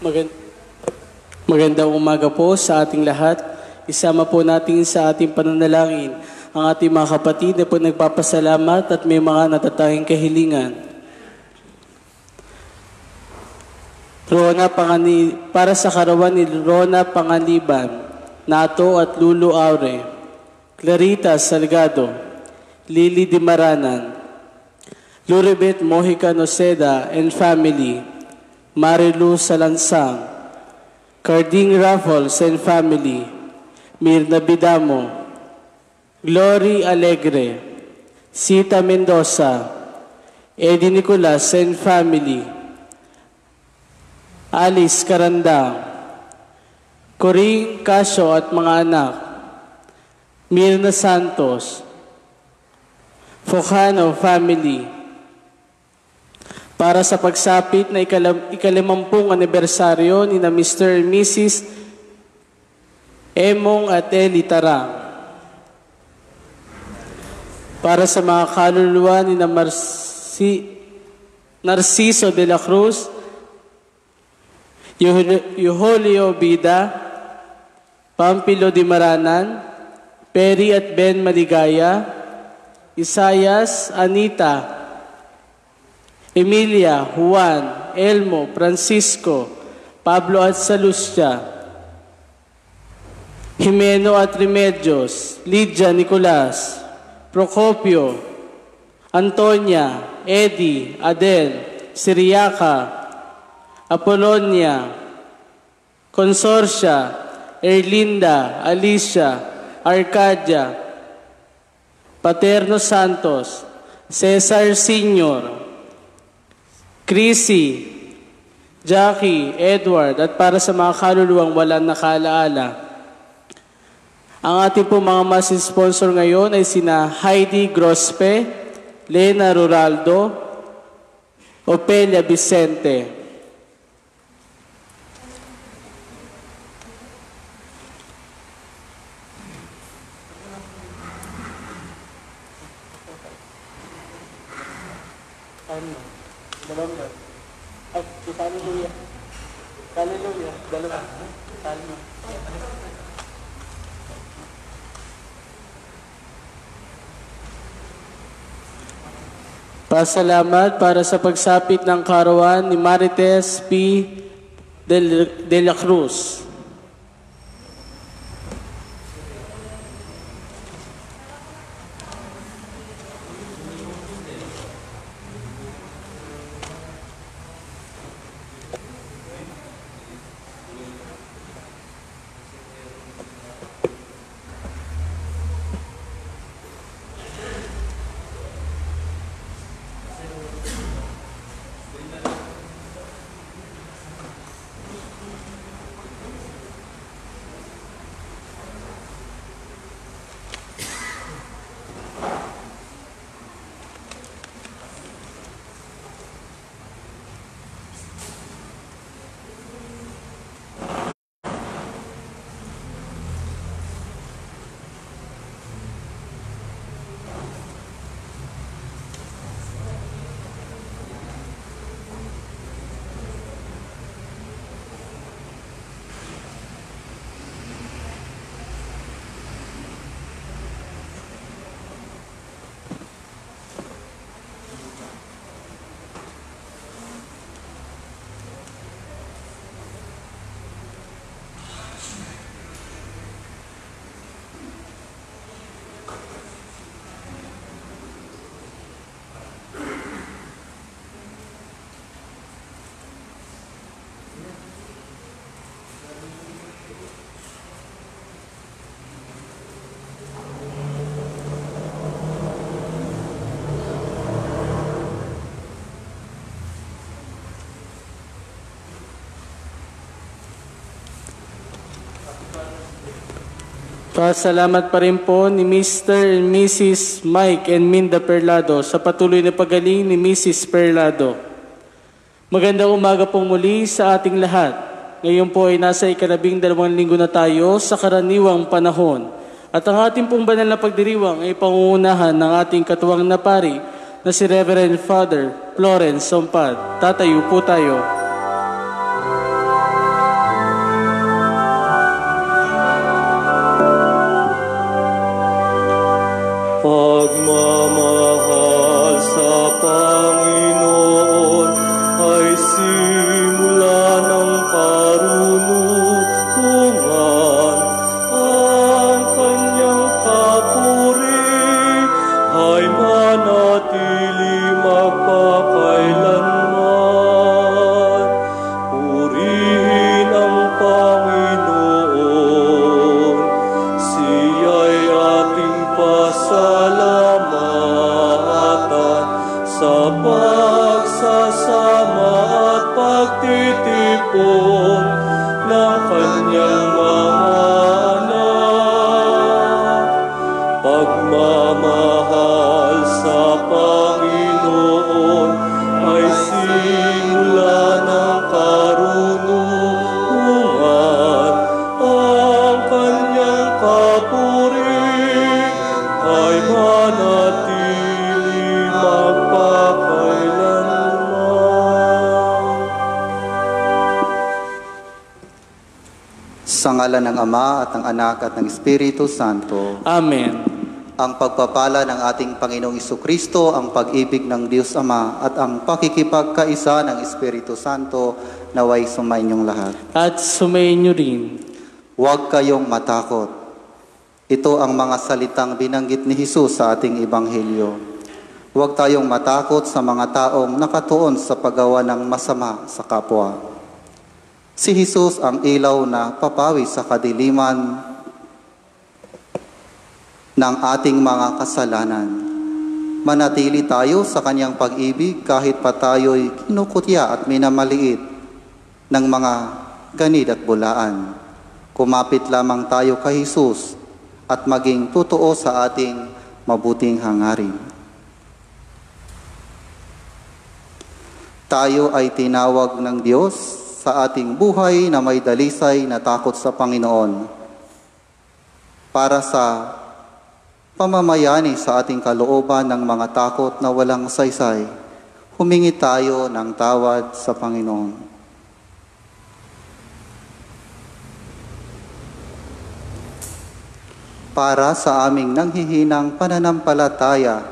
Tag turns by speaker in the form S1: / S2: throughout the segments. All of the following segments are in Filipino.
S1: Magand- Magandang umaga po sa ating lahat. Isama po natin sa ating pananalangin ang ating mga kapatid na po nagpapasalamat at may mga natatanging kahilingan. Para sa karawan ni Rona Panganiban, Nato at Lulu Aure, Clarita Salgado, Lily Dimaranan, Luribet Mojica Noceda and family, Marilu Salansang, Carding Raffles and family, Mirna Bidamo, Glory Alegre, Sita Mendoza, Eddie Nicolas and family, Alice Carandang, Coring Casio at mga anak, Mirna Santos, Focano family, para sa pagsapit na ikalimampung anibersaryo ni na Mr. and Mrs. Emong at Eli Tarang. Para sa mga kaluluwa ni na Narciso de la Cruz, Euholio Bida, Pampilo Dimaranan, Perry at Ben Maligaya, Isayas, Anita, Emilia, Juan, Elmo, Francisco, Pablo at Salustia, Jimeno at Remedios, Lydia Nicolas, Procopio, Antonia, Eddie, Adel, Siriaca, Apolonia, Consorcia, Erlinda, Alicia, Arcadia, Paterno Santos, Cesar Sr., Chrissy, Jackie, Edward, at para sa mga kaluluwang walang nakalaala. Ang ating po mga sponsor ngayon ay sina Heidi Grospe, Lena Ruraldo, Opelia Vicente. Hallelujah. Hallelujah. Dalawa. Salmo. Pasalamat para sa pagsapit ng karawan ni Marites P. de la Cruz. Pasalamat pa rin po ni Mr. and Mrs. Mike and Minda Perlado sa patuloy na pagaling ni Mrs. Perlado. Magandang umaga pong muli sa ating lahat. Ngayon po ay nasa 12 linggo na tayo sa karaniwang panahon. At ang ating pong banal na pagdiriwang ay pangungunahan ng ating katuwang na pari na si Reverend Father Florence Sompad. Tatayo po tayo.
S2: pagmamahal sa Panginoon ay simula ng karunungan. Ang kanyang papuri ay manatili magpakailanman. Purihin ang Panginoon, siya'y ating pasalamatan sa pagsasama at pagtitipon ng kanyang mga anak. Pagmamahal sa Panginoon ay simula ng karunungan. Ang kanyang papuri ay manatili magpakailanman.
S3: Sa ngalan ng Ama at ng Anak at ng Espiritu Santo.
S1: Amen.
S3: Ang pagpapala ng ating Panginoong Jesucristo, ang pag-ibig ng Diyos Ama at ang pakikipagkaisa ng Espiritu Santo naway sumainyong lahat.
S1: At sumainyo rin.
S3: Huwag kayong matakot. Ito ang mga salitang binanggit ni Jesus sa ating Ebanghelyo. Huwag tayong matakot sa mga taong nakatuon sa paggawa ng masama sa kapwa. Si Jesus ang ilaw na papawi sa kadiliman ng ating mga kasalanan. Manatili tayo sa kanyang pag-ibig kahit pa tayo'y kinukutya at minamaliit ng mga ganid at bulaan. Kumapit lamang tayo kay Jesus at maging totoo sa ating mabuting hangarin. Tayo ay tinawag ng Diyos sa ating buhay na may dalisay na takot sa Panginoon para sa pamamayani sa ating kalooban ng mga takot na walang saysay. Humingi tayo ng tawad sa Panginoon. Para sa aming nanghihinang pananampalataya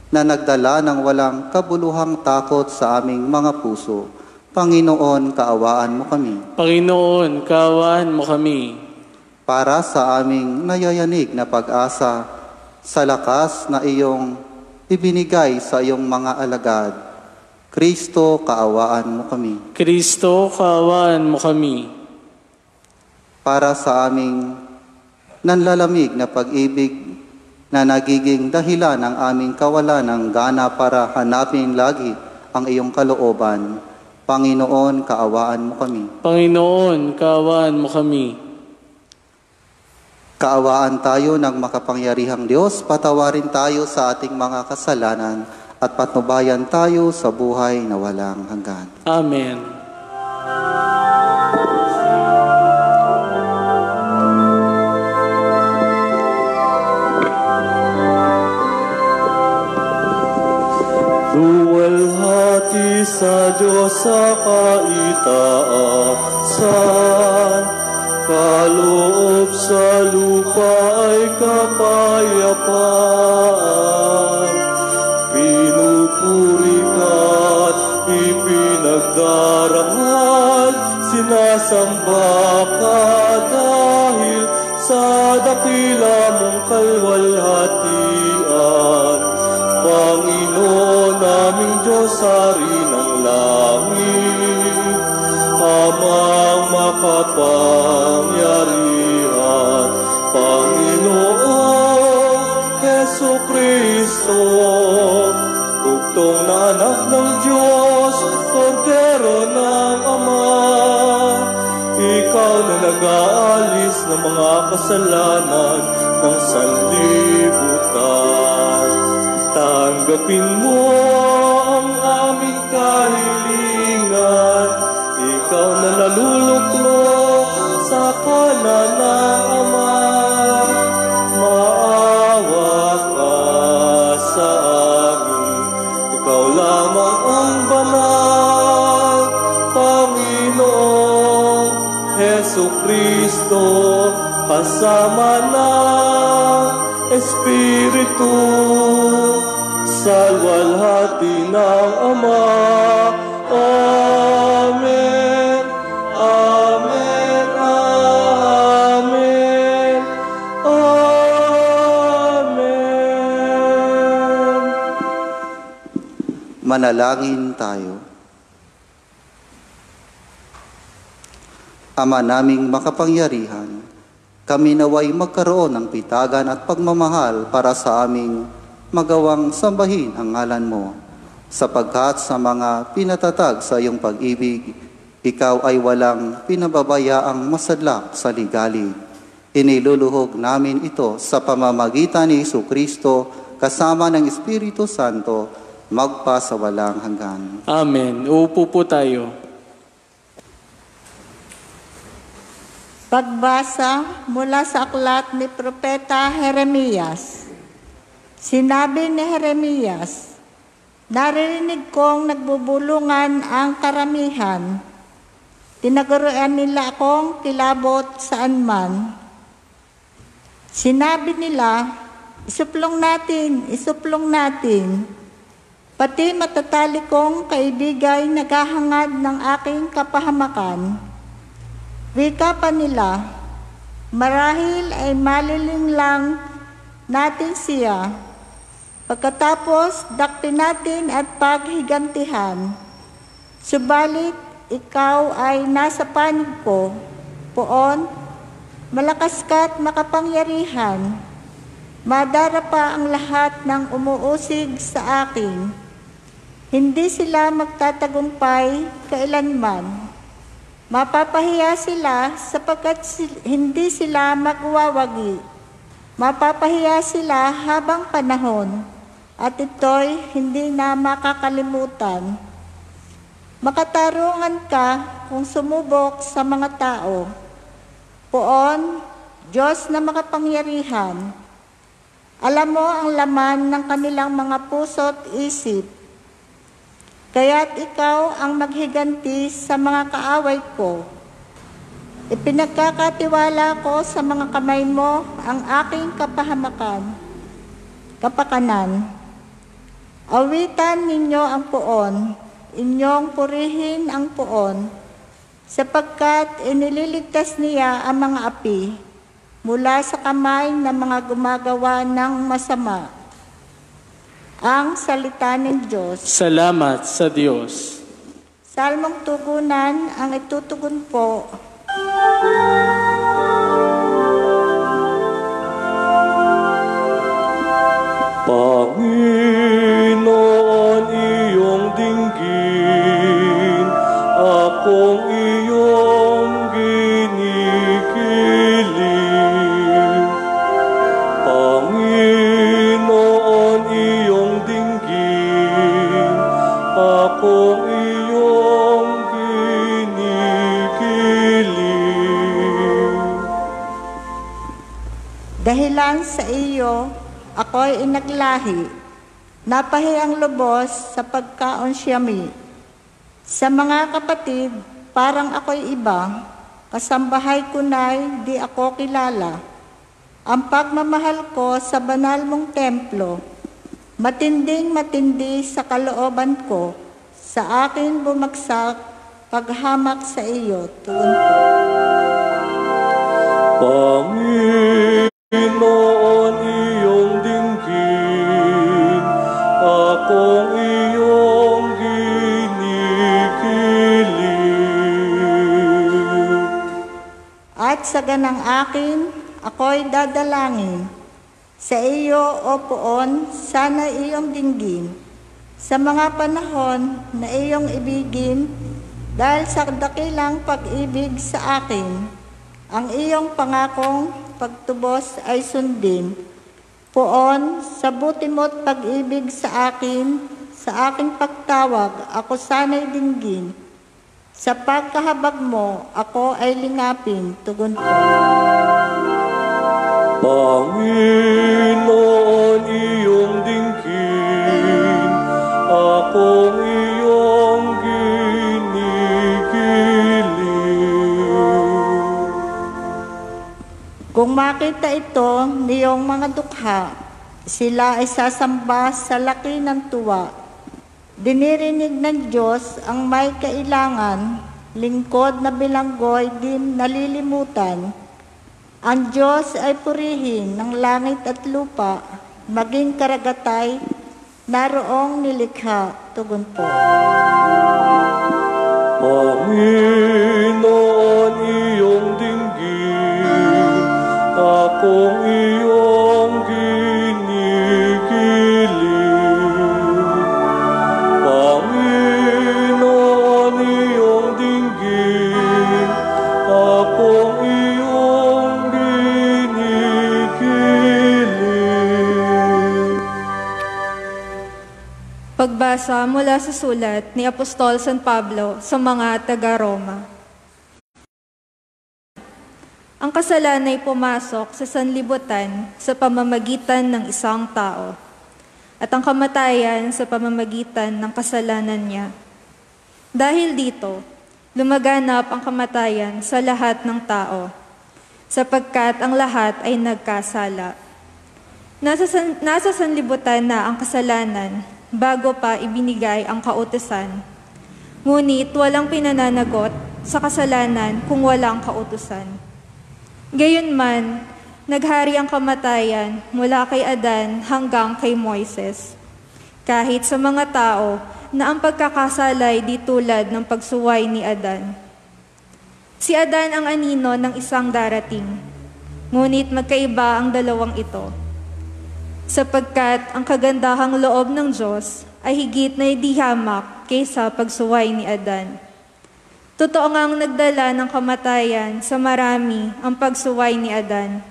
S3: na nagdala ng walang kabuluhang takot sa aming mga puso, Panginoon, kaawaan mo kami.
S1: Panginoon, kaawaan mo kami.
S3: Para sa aming nayayanig na pag-asa sa lakas na iyong ibinigay sa iyong mga alagad, Kristo, kaawaan mo kami.
S1: Kristo, kaawaan mo kami.
S3: Para sa aming nanlalamig na pag-ibig na nagiging dahilan ng aming kawalan ng gana para hanapin lagi ang iyong kalooban, Panginoon, kaawaan mo kami.
S1: Panginoon, kaawaan mo kami.
S3: Kaawaan tayo ng makapangyarihang Diyos, patawarin tayo sa ating mga kasalanan at patnubayan tayo sa buhay na walang hanggan.
S1: Amen.
S2: Luwalhati sa Diyos sa kaitaasan, kaloob sa lupa ay kapayapaan. Pinupuri ka't ipinagdarangal, sinasamba ka dahil sa dakila mong kalwalhatian. Panginoon naming Diyos, Hari ng langit, Amang makapangyarihan, Panginoon Jesucristo, bugtong na anak ng Diyos, Kordero ng Ama. Ikaw na nag-aalis ng mga kasalanan ng sanlibutan. Tanggapin mo ang aming kahilingan, ikaw na naluluklok sa kanan ng Ama. Maawa ka sa amin, ikaw lamang ang banal, Panginoon Jesucristo, kasama na Espiritu, sa luwalhati ng Ama. Amen. Amen. Amen. Amen.
S3: Manalangin tayo. Ama naming makapangyarihan, kami naway magkaroon ng pitagan at pagmamahal para sa aming magawang sambahin ang ngalan mo. Sapagkat sa mga pinatatag sa iyong pag-ibig, ikaw ay walang pinababayaang masadlak sa ligali. Iniluluhog namin ito sa pamamagitan ni Jesucristo kasama ng Espiritu Santo, magpa sa walang hanggan.
S1: Amen. Uupo po tayo.
S4: Pagbasa mula sa aklat ni Propeta Jeremias. Sinabi ni Jeremias, naririnig kong nagbubulungan ang karamihan. Tinaguruan nila akong kilabot saan man. Sinabi nila, isuplong natin. Pati matatali kong kaibigay naghahangad ng aking kapahamakan. Wika pa nila, marahil ay maliling lang natin siya. Pagkatapos, dakpin natin at paghigantihan. Subalit, ikaw ay nasa panig ko, poon, malakas ka't makapangyarihan. Madarapa ang lahat ng umuusig sa akin. Hindi sila magtatagumpay kailanman. Mapapahiya sila sapagkat hindi sila magwawagi. Mapapahiya sila habang panahon, at ito'y hindi na makakalimutan. Makatarungan ka kung sumubok sa mga tao. Poon, Diyos na makapangyarihan, alam mo ang laman ng kanilang mga puso't isip. Kaya't ikaw ang maghiganti sa mga kaaway ko. Ipinagkakatiwala ko sa mga kamay mo ang aking kapakanan. Awitan ninyo ang poon, inyong purihin ang poon, sapagkat inililigtas niya ang mga api mula sa kamay ng mga gumagawa ng masama. Ang salita ng Diyos.
S1: Salamat sa Diyos.
S4: Salmong tugunan ang itutugon po.
S2: Panginoon, iyong dinggin, akong iyong ginikiling. Panginoon, iyong dinggin, akong iyong ginikiling.
S4: Dahilan sa iyo, ako'y inaglahi, napahiyang lubos sa pagkaonsyami. Sa mga kapatid, parang ako'y iba, kasambahay ko na'y di ako kilala. Ang pagmamahal ko sa banal mong templo, matinding-matindi sa kalooban ko, sa akin bumagsak, paghamak sa iyo. Tugon po.
S2: Panginoon, iyong dinggin, akong iyong ginikiling.
S4: At sa ganang akin, ako'y dadalangin. Sa iyo, O poon, sana iyong dinggin. Sa mga panahon na iyong ibigin, dahil sa dakilang pag-ibig sa akin, ang iyong pangakong pagtubos ay sundin. Poon, sa buti mo't pag-ibig sa akin, sa aking pagtawag, ako sana'y dinggin. Sa pagkahabag mo, ako ay lingapin. Tugon po.
S2: Panginoon, iyong dinggin, akong iyong ginikiling.
S4: Kung makita ito niyong mga dukha, sila ay sasamba sa laki ng tuwa. Dinirinig ng Diyos ang may kailangan, lingkod na bilanggoy din nalilimutan. Ang Diyos ay purihin ng langit at lupa, maging karagatay, naroong nilikha. Tugon po.
S2: Panginoon, iyong dinggin, akong iyong ginigiling. Panginoon, iyong dinggin, akong iyong ginigiling.
S5: Pagbasa mula sa sulat ni Apostol San Pablo sa mga taga-Roma. Ang kasalanan ay pumasok sa sanlibutan sa pamamagitan ng isang tao, at ang kamatayan sa pamamagitan ng kasalanan niya. Dahil dito, lumaganap ang kamatayan sa lahat ng tao, sapagkat ang lahat ay nagkasala. Nasa sanlibutan na ang kasalanan bago pa ibinigay ang kautusan. Ngunit walang pinananagot sa kasalanan kung walang kautusan. Gayunman, naghari ang kamatayan mula kay Adan hanggang kay Moises, kahit sa mga tao na ang pagkakasalay di tulad ng pagsuway ni Adan. Si Adan ang anino ng isang darating, ngunit magkaiba ang dalawang ito, sapagkat ang kagandahang loob ng Diyos ay higit na idihamak kaysa pagsuway ni Adan. Totoo ngang nagdala ng kamatayan sa marami ang pagsuway ni Adan,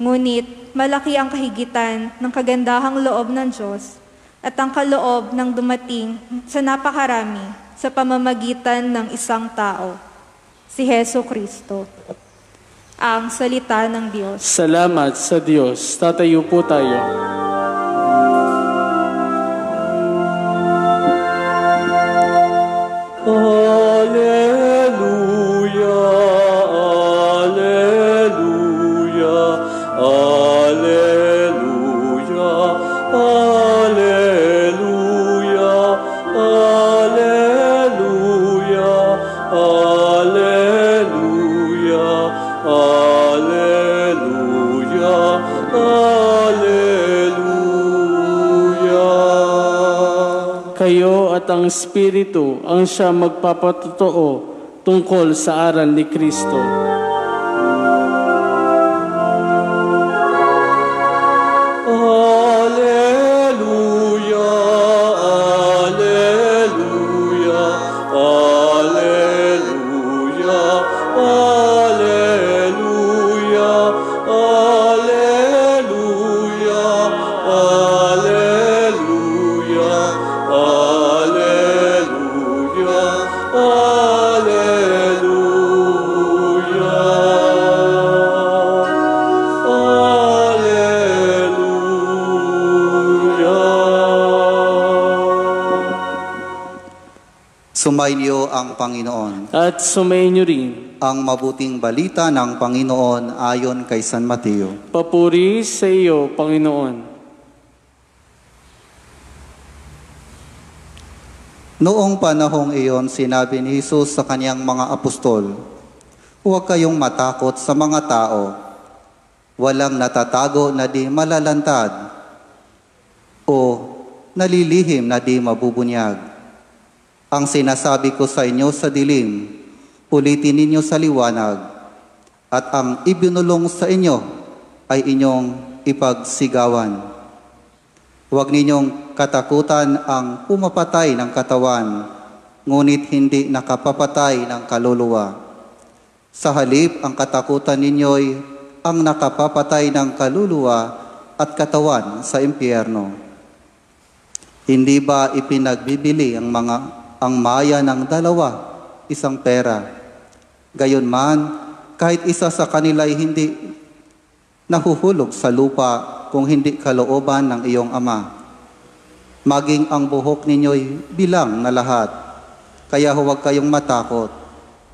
S5: ngunit malaki ang kahigitan ng kagandahang loob ng Diyos at ang kaloob ng dumating sa napakarami sa pamamagitan ng isang tao, si Hesus Kristo. Ang salita ng Diyos.
S1: Salamat sa Diyos. Tatayo po tayo.
S2: Alleluia, alleluia, alleluia, alleluia, alleluia, alleluia, alleluia, alleluia.
S1: Kayo at ang Espiritu ang siya magpapatotoo tungkol sa aral ni Kristo.
S2: Alleluia, alleluia, alleluia, alleluia, alleluia, alleluia, alleluia,
S3: Sumainyo ang Panginoon.
S1: At sumainyo rin.
S3: Ang mabuting balita ng Panginoon ayon kay San Mateo.
S1: Papuri sa iyo, Panginoon.
S3: Noong panahong iyon, sinabi ni Jesus sa kaniyang mga apostol, "Huwag kayong matakot sa mga tao. Walang natatago na di malalantad o nalilihim na di mabubunyag. Ang sinasabi ko sa inyo sa dilim, ulitin ninyo sa liwanag, at ang ibinulong sa inyo ay inyong ipagsigawan. Huwag ninyong katakutan ang pumapatay ng katawan, ngunit hindi nakapapatay ng kaluluwa. Sa halip, ang katakutan ninyo'y ang nakapapatay ng kaluluwa at katawan sa impyerno. Hindi ba ipinagbibili ang maya ng dalawa, isang pera? Gayunman, kahit isa sa kanila ay hindi nahuhulog sa lupa kung hindi kalooban ng iyong Ama. Maging ang buhok ninyo'y bilang na lahat. Kaya huwag kayong matakot.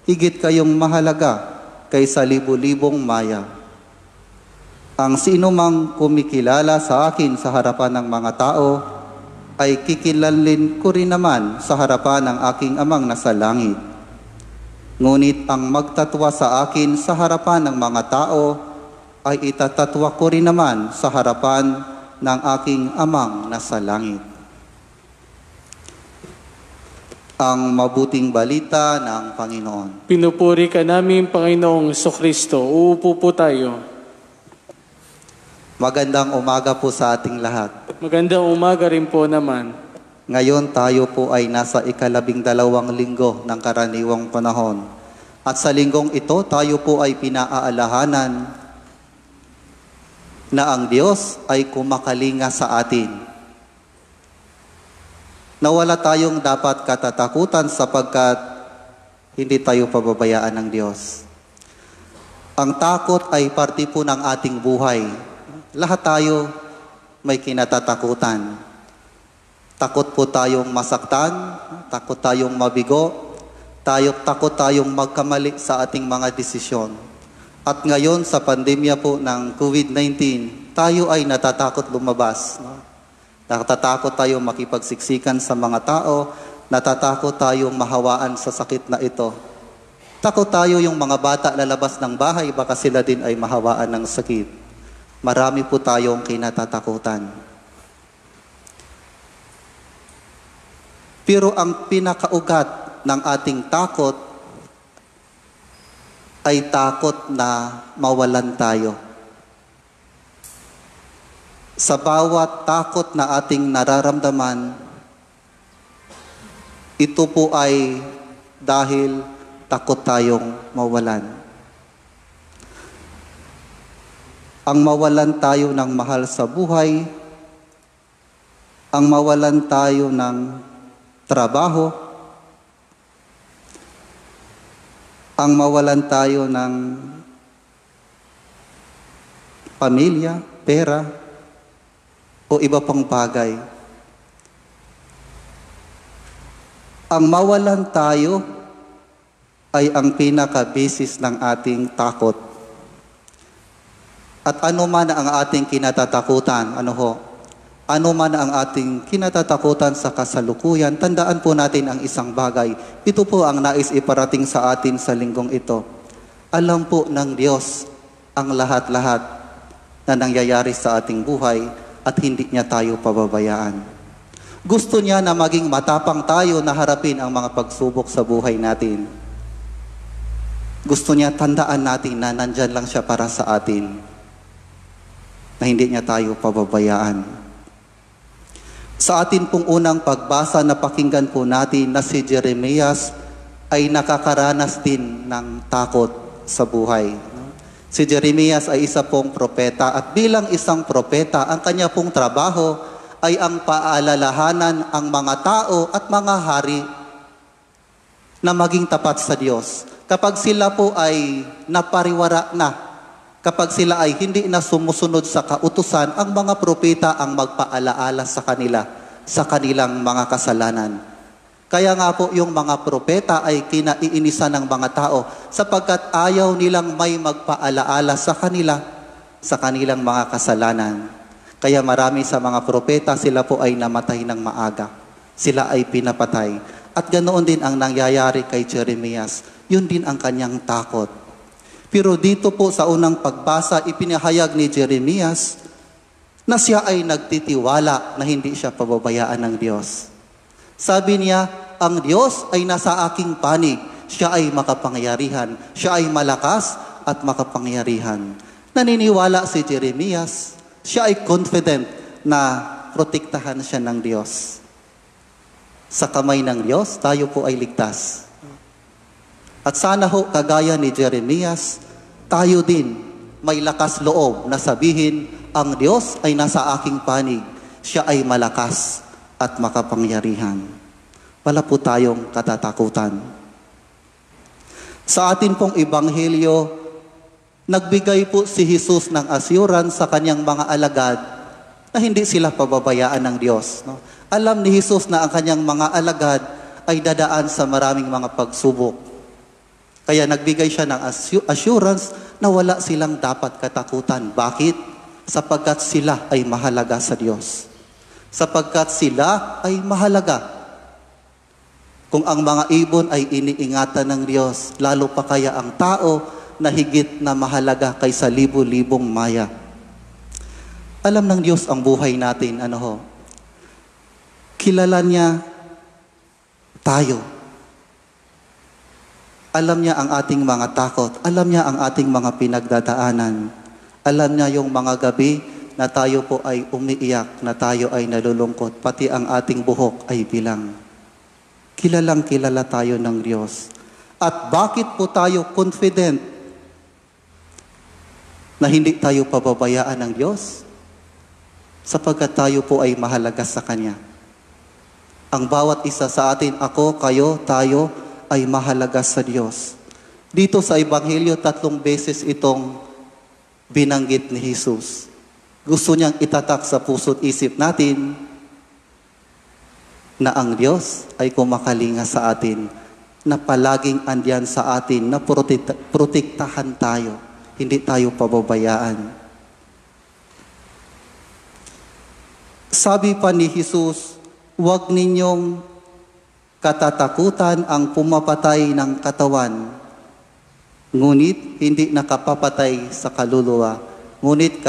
S3: Higit kayong mahalaga kaysa libu-libong maya. Ang sino mang kumikilala sa akin sa harapan ng mga tao, ay kikilalin ko rin naman sa harapan ng aking amang nasa langit. Ngunit ang magtatwa sa akin sa harapan ng mga tao, ay itatatwa ko rin naman sa harapan ng aking amang nasa langit. Ang mabuting balita ng Panginoon.
S1: Pinupuri ka namin, Panginoong Kristo. Uupo po tayo.
S3: Magandang umaga po sa ating lahat.
S1: Magandang umaga rin po naman.
S3: Ngayon tayo po ay nasa 12 linggo ng karaniwang panahon. At sa linggong ito, tayo po ay pinaaalahanan na ang Diyos ay kumakalinga sa atin. Na wala tayong dapat katatakutan sapagkat hindi tayo pababayaan ng Diyos. Ang takot ay parte po ng ating buhay. Lahat tayo may kinatatakutan. Takot po tayong masaktan, takot tayong mabigo, takot tayong magkamali sa ating mga desisyon. At ngayon sa pandemya po ng COVID-19, tayo ay natatakot lumabas. Natatakot tayong makipagsiksikan sa mga tao, natatakot tayong mahawaan sa sakit na ito. Takot tayo yung mga bata lalabas ng bahay, baka sila din ay mahawaan ng sakit. Marami po tayong kinatatakutan. Pero ang pinakaugat ng ating takot ay takot na mawalan tayo. Sa bawat takot na ating nararamdaman, ito po ay dahil takot tayong mawalan. Ang mawalan tayo ng mahal sa buhay, ang mawalan tayo ng trabaho, ang mawalan tayo ng pamilya, pera, o iba pang bagay. Ang mawalan tayo ay ang pinaka-basis ng ating takot. At ano man ang ating kinatatakutan, ano man ang ating kinatatakutan sa kasalukuyan, tandaan po natin ang isang bagay. Ito po ang nais iparating sa atin sa linggong ito. Alam po ng Diyos ang lahat-lahat na nangyayari sa ating buhay at hindi niya tayo pababayaan. Gusto niya na maging matapang tayo na harapin ang mga pagsubok sa buhay natin. Gusto niya tandaan natin na nandyan lang siya para sa atin, na hindi niya tayo pababayaan. Sa atin pong unang pagbasa, napakinggan po natin na si Jeremias ay nakakaranas din ng takot sa buhay. Si Jeremias ay isa pong propeta at bilang isang propeta, ang kanya pong trabaho ay ang paalalahanan ang mga tao at mga hari na maging tapat sa Diyos. Kapag sila po ay napariwara na, kapag sila ay hindi na sumusunod sa kautusan, ang mga propeta ang magpaalaala sa kanila, sa kanilang mga kasalanan. Kaya nga po yung mga propeta ay kinaiinisan ng mga tao sapagkat ayaw nilang may magpaalaala sa kanila, sa kanilang mga kasalanan. Kaya marami sa mga propeta, sila po ay namatay ng maaga. Sila ay pinapatay. At ganoon din ang nangyayari kay Jeremias. Yun din ang kanyang takot. Pero dito po sa unang pagbasa, ipinahayag ni Jeremias na siya ay nagtitiwala na hindi siya pababayaan ng Diyos. Sabi niya, ang Diyos ay nasa aking panig. Siya ay makapangyarihan. Siya ay malakas at makapangyarihan. Naniniwala si Jeremias. Siya ay confident na protektahan siya ng Diyos. Sa kamay ng Diyos, tayo po ay ligtas. At sana ho, kagaya ni Jeremias, tayo din may lakas loob na sabihin, ang Diyos ay nasa aking panig. Siya ay malakas at makapangyarihan. Wala po tayong katatakutan. Sa atin pong ebanghelyo, nagbigay po si Jesus ng assurance sa kanyang mga alagad na hindi sila pababayaan ng Diyos. Alam ni Jesus na ang kanyang mga alagad ay dadaan sa maraming mga pagsubok. Kaya nagbigay siya ng assurance na wala silang dapat katakutan. Bakit? sapagkat sila ay mahalaga sa Diyos. Sapagkat sila ay mahalaga. Kung ang mga ibon ay iniingatan ng Diyos, lalo pa kaya ang tao na higit na mahalaga kaysa libo-libong maya. Alam ng Diyos ang buhay natin, kilala niya tayo. Alam niya ang ating mga takot. Alam niya ang ating mga pinagdadaanan. Alam niya yung mga gabi na tayo po ay umiiyak, na tayo ay nalulungkot, pati ang ating buhok ay bilang. Kilalang kilala tayo ng Diyos. At bakit po tayo confident na hindi tayo pababayaan ng Diyos? Sapagkat tayo po ay mahalaga sa Kanya. Ang bawat isa sa atin, ako, kayo, tayo, ay mahalaga sa Diyos. Dito sa Ebanghelyo, 3 beses itong binanggit ni Jesus. Gusto niyang itatak sa puso't isip natin na ang Diyos ay kumakalinga sa atin, na palaging andyan sa atin, na protektahan tayo, hindi tayo pababayaan. Sabi pa ni Jesus, huwag ninyong katatakutan ang pumapatay ng katawan, ngunit hindi nakapapatay sa kaluluwa. Ngunit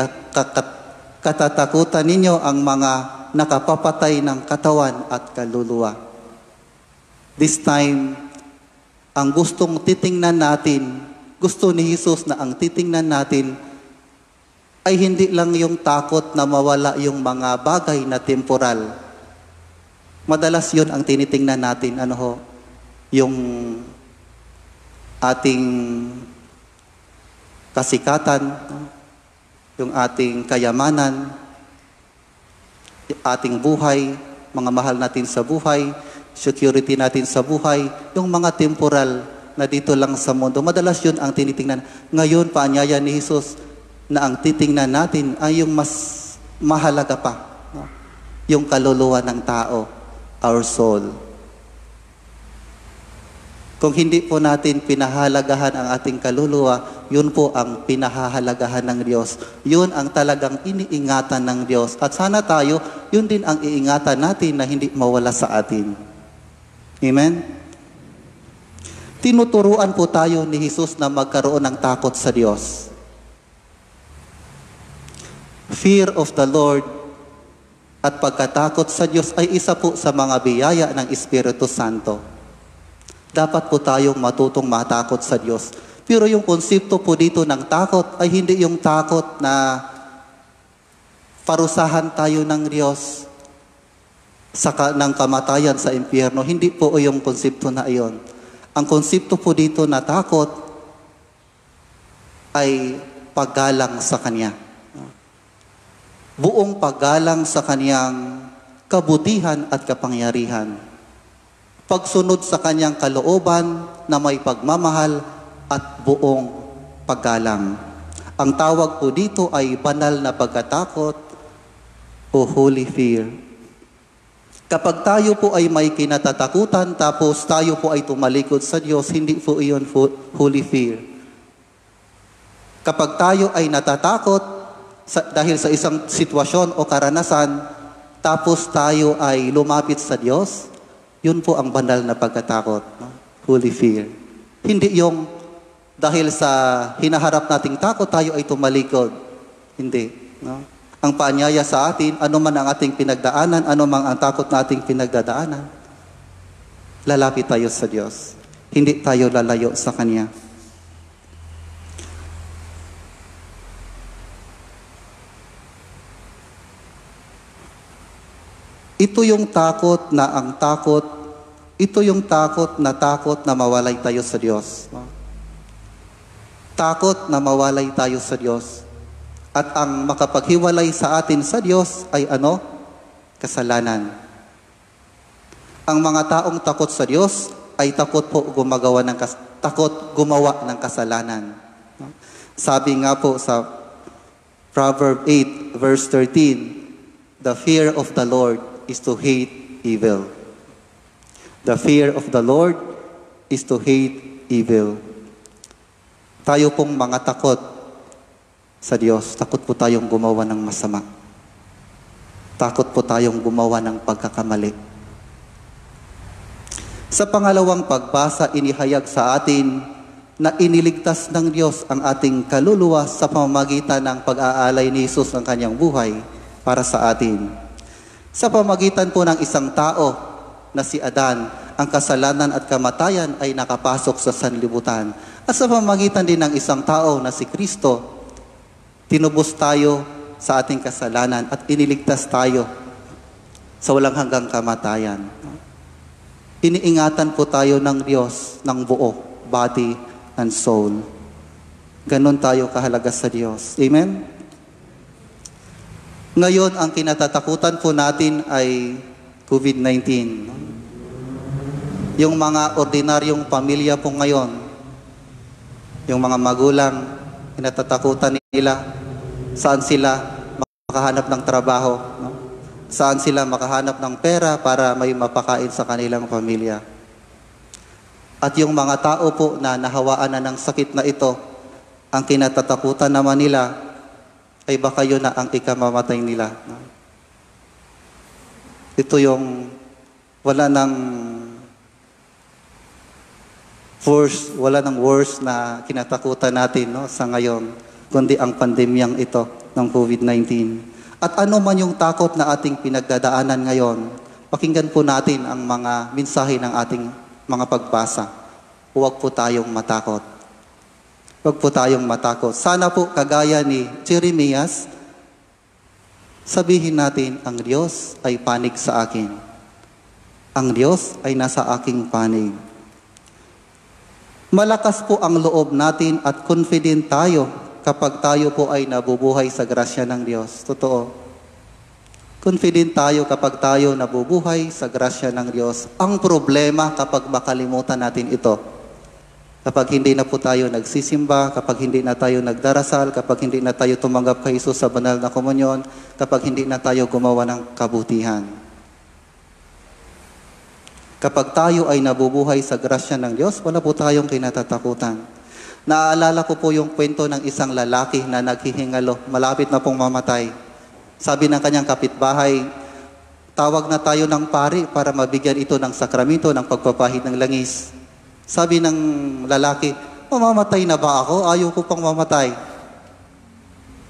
S3: katatakutan ninyo ang mga nakapapatay ng katawan at kaluluwa. This time, ang gustong titingnan natin, gusto ni Jesus na ang titingnan natin ay hindi lang yung takot na mawala yung mga bagay na temporal. Madalas yun ang tinitingnan natin, yung ating kasikatan, yung ating kayamanan, yung ating buhay, mga mahal natin sa buhay, security natin sa buhay, yung mga temporal na dito lang sa mundo. Madalas yun ang tinitingnan. Ngayon, paanyaya ni Jesus na ang titingnan natin ay yung mas mahalaga pa, yung kaluluwa ng tao, our soul. Kung hindi po natin pinahalagahan ang ating kaluluwa, yun po ang pinahahalagahan ng Diyos. Yun ang talagang iniingatan ng Diyos. At sana tayo, yun din ang iingatan natin na hindi mawala sa atin. Amen? Tinuturuan po tayo ni Jesus na magkaroon ng takot sa Diyos. Fear of the Lord at pagkatakot sa Diyos ay isa po sa mga biyaya ng Espiritu Santo. Dapat po tayong matutong matakot sa Diyos. Pero yung konsepto po dito ng takot ay hindi yung takot na parusahan tayo ng Diyos ng kamatayan sa impyerno. Hindi po yung konsepto na iyon. Ang konsepto po dito na takot ay paggalang sa Kanya. Buong paggalang sa Kanyang kabutihan at kapangyarihan. Pagsunod sa Kanyang kalooban na may pagmamahal at buong paggalang. Ang tawag po dito ay banal na pagkatakot o holy fear. Kapag tayo po ay may kinatatakutan tapos tayo po ay tumalikod sa Diyos, hindi po iyon holy fear. Kapag tayo ay natatakot dahil sa isang sitwasyon o karanasan, tapos tayo ay lumapit sa Diyos, yun po ang banal na pagkatakot, holy fear. Hindi yung dahil sa hinaharap nating takot, tayo ay tumalikod. Hindi. Ang paanyaya sa atin, ano man ang ating pinagdaanan, ano man ang takot nating pinagdadaanan, lalapit tayo sa Diyos. Hindi tayo lalayo sa Kanya. Ito yung takot na mawalay tayo sa Diyos. Takot na mawalay tayo sa Diyos. At ang makapaghiwalay sa atin sa Diyos ay ano? Kasalanan. Ang mga taong takot sa Diyos ay takot gumawa ng kasalanan. Sabi nga po sa Proverbs 8 verse 13, the fear of the Lord is to hate evil. The fear of the Lord is to hate evil. Tayo pong mga takot sa Diyos. Takot po tayong gumawa ng masama. Takot po tayong gumawa ng pagkakamali. Sa pangalawang pagbasa, inihayag sa atin na iniligtas ng Diyos ang ating kaluluwa sa pamamagitan ng pag-aalay ni Jesus ng kanyang buhay para sa atin. Sa pamamagitan po ng isang tao na si Adan, ang kasalanan at kamatayan ay nakapasok sa sanlibutan. At sa pamamagitan din ng isang tao na si Kristo, tinubos tayo sa ating kasalanan at iniligtas tayo sa walang hanggang kamatayan. Iniingatan po tayo ng Diyos ng buo, body and soul. Ganon tayo kahalaga sa Diyos. Amen? Ngayon, ang kinatatakutan po natin ay COVID-19. Yung mga ordinaryong pamilya po ngayon, yung mga magulang, kinatatakutan nila saan sila makahanap ng trabaho, no? Saan sila makahanap ng pera para may mapakain sa kanilang pamilya. At yung mga tao po na nahawaan na ng sakit na ito, ang kinatatakutan naman nila ay baka yun na ang ikamamatay nila. No? Ito yung wala nang worse na kinatakutan natin, no, sa ngayon, kundi ang pandemyang ito ng COVID-19. At ano man yung takot na ating pinagdadaanan ngayon, pakinggan po natin ang mga mensahe ng ating mga pagbasa. Huwag po tayong matakot. Huwag po tayong matakot. Sana po kagaya ni Jeremias, sabihin natin, ang Diyos ay panig sa akin. Ang Diyos ay nasa aking panig. Malakas po ang loob natin at confident tayo kapag tayo po ay nabubuhay sa grasya ng Diyos. Totoo. Confident tayo kapag tayo nabubuhay sa grasya ng Diyos. Ang problema kapag makalimutan natin ito. Kapag hindi na po tayo nagsisimba, kapag hindi na tayo nagdarasal, kapag hindi na tayo tumanggap kay Jesus sa banal na komunyon, kapag hindi na tayo gumawa ng kabutihan. Kapag tayo ay nabubuhay sa grasya ng Diyos, wala po tayong kinatatakutan. Naaalala ko po yung kwento ng isang lalaki na naghihingalo, malapit na pong mamatay. Sabi ng kanyang kapitbahay, tawag na tayo ng pari para mabigyan ito ng sakramento ng pagpapahid ng langis. Sabi ng lalaki, mamamatay na ba ako? Ayaw ko pang mamatay.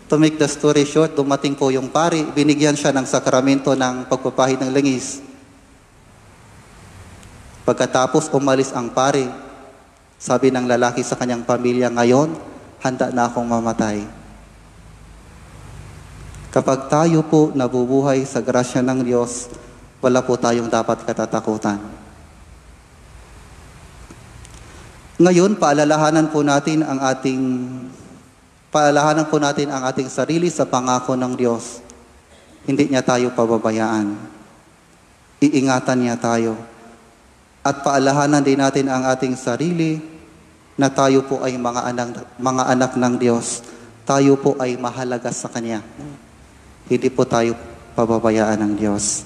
S3: To make the story short, dumating po yung pari, binigyan siya ng sakramento ng pagpapahid ng langis. Pagkatapos umalis ang pari, sabi ng lalaki sa kanyang pamilya, ngayon, handa na akong mamatay. Kapag tayo po nabubuhay sa grasya ng Diyos, wala po tayong dapat katatakutan. Ngayon, paalalahanan po natin ang ating sarili sa pangako ng Diyos. Hindi niya tayo pababayaan. Iingatan niya tayo. At paalahanan din natin ang ating sarili na tayo po ay mga anak ng Diyos. Tayo po ay mahalaga sa Kanya. Hindi po tayo pababayaan ng Diyos.